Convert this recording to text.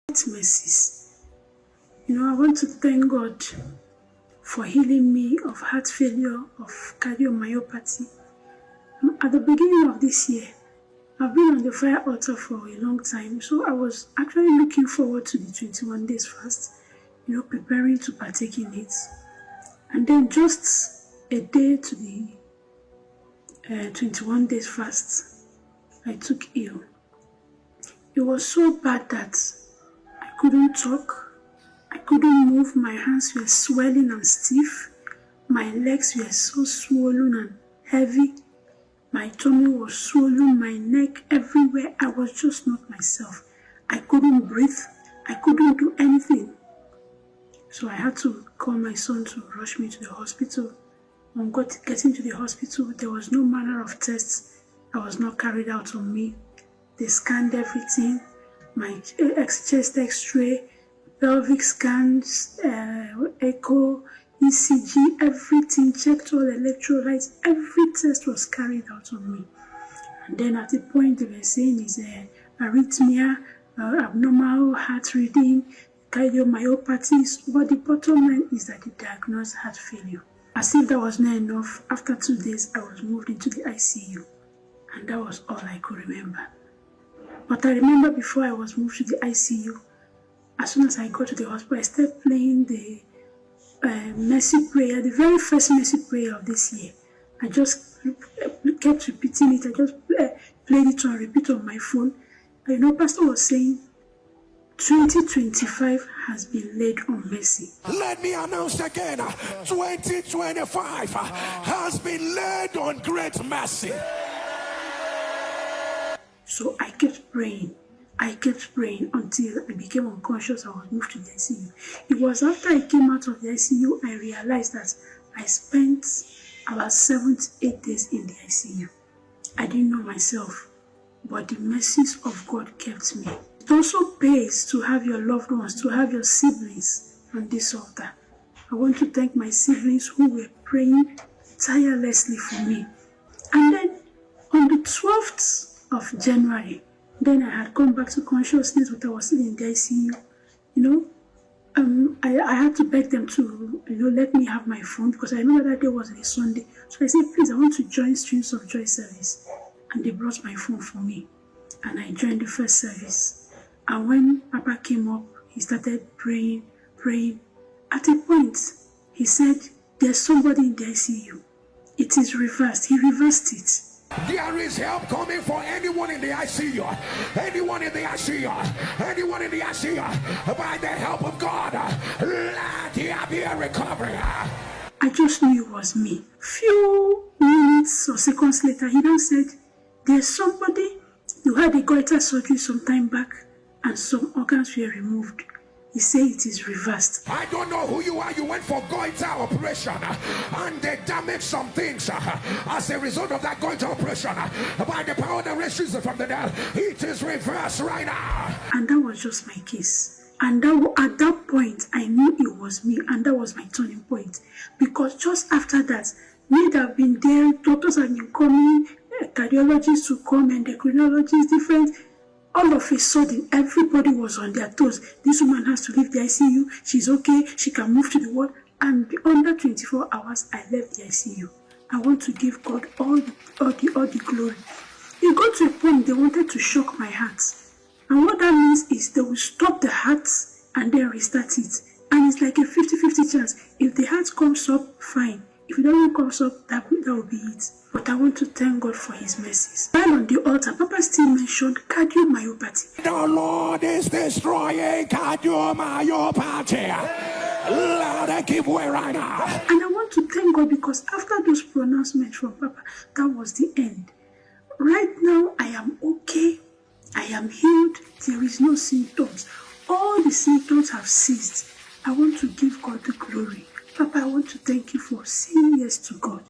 mercies. I want to thank God for healing me of heart failure, of cardiomyopathy. At the beginning of this year, I've been on the fire altar for a long time, so I was actually looking forward to the 21 days fast, preparing to partake in it. And then just a day to the 21 days fast, I took ill. It was so bad that I couldn't talk, I couldn't move, my hands were swelling and stiff, my legs were so swollen and heavy, my tummy was swollen, my neck, everywhere. I was just not myself. I couldn't breathe, I couldn't do anything. So I had to call my son to rush me to the hospital. On getting to the hospital, there was no manner of tests that was not carried out on me. They scanned everything, my chest x-ray, pelvic scans, echo, ECG, everything, checked all electrolytes, every test was carried out on me. And then at the point they were saying is arrhythmia, abnormal heart rhythm, cardiomyopathy, but the bottom line is that they diagnosed heart failure. As if that was not enough, after 2 days I was moved into the ICU, and that was all I could remember. But I remember before I was moved to the ICU, as soon as I got to the hospital, I started playing the mercy prayer, the very first mercy prayer of this year. I just kept repeating it. I just played it on repeat on my phone. Pastor was saying, 2025 has been laid on mercy. Let me announce again, 2025 has been laid on great mercy. So I kept praying until I became unconscious. I was moved to the ICU. It was after I came out of the ICU, I realized that I spent about 7 to 8 days in the ICU. I didn't know myself, but the mercies of God kept me. It also pays to have your loved ones, to have your siblings on this altar. I want to thank my siblings who were praying tirelessly for me. And then on the 12th of January, then I had come back to consciousness, but I was still in the ICU. I had to beg them to, let me have my phone, because I remember that day was a Sunday. So I said, please, I want to join Streams of Joy service. And they brought my phone for me. And I joined the first service. And when Papa came up, he started praying. At a point, he said, there's somebody in the ICU. It is reversed. He reversed it. There is help coming for anyone in the ICU. Anyone in the ICU. Anyone in the ICU. By the help of God, let there be a recovery. I just knew it was me. Few minutes or seconds later, he now said, there's somebody who had a goiter surgery some time back and some organs were removed. He said it is reversed. I don't know who you are. You went for goiter operation and they damaged some things as a result of that goiter operation. By the power that raises it from the dead, it is reversed right now. And that was just my case. And at that point, I knew it was me, and that was my turning point. Because just after that, me that have been there, doctors have been coming, cardiologists to come, endocrinologists, different. All of a sudden, everybody was on their toes. This woman has to leave the ICU. She's okay. She can move to the ward. And under 24 hours, I left the ICU. I want to give God all the glory. It got to a point they wanted to shock my heart. And what that means is they will stop the heart and then restart it. And it's like a 50-50 chance. If the heart comes up, fine. If it doesn't come up, that will be it. But I want to thank God for his mercies. While on the altar, Papa still mentioned cardiomyopathy. The Lord is destroying cardiomyopathy. Let it give way right now. And I want to thank God because after those pronouncements from Papa, that was the end. Right now, I am okay. I am healed. There is no symptoms. All the symptoms have ceased. I want to give God the glory. Papa, I want to thank you for saying yes to God.